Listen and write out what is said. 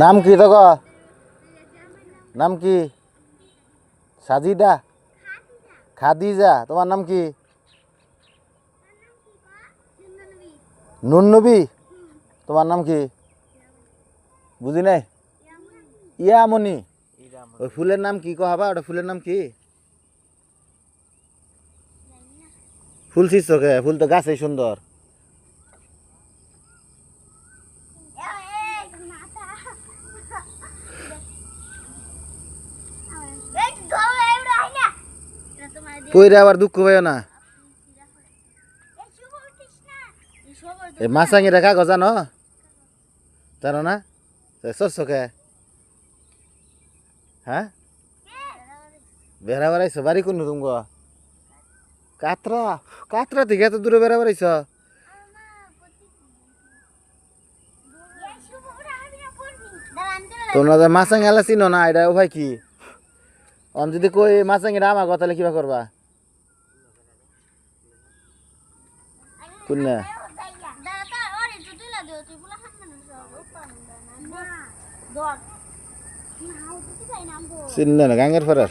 নাম কি তো নাম কি সাজিদা খাদিজা তোমার নাম কি নুননবী তোমার নাম কি বুঝি নাই ইয়ামনি ওই ফুলের নাম কি কহাবা ওটা ফুলের নাম কি ফুল শিষ্যকে ফুল তো গাছে সুন্দর পইরে আবার দুঃখ পাইও না এই মাছাঙ্গি রেখা গো জানো জানো না সরষকে হ্যাঁ বেড়া বেড়াইছ বাড়ি কোন তুমি গো কাতরা কাতরা থেকে এত দূরে বেড়া বেড়াইছ তোমরা তো মাছাঙ্গি আলা চিনো না এটা ও ভাই কি অন যদি কই মাছাঙ্গিটা আমার কথা তাহলে কিবা করবা কোন চিন্তা না গাঙ্গের ফরার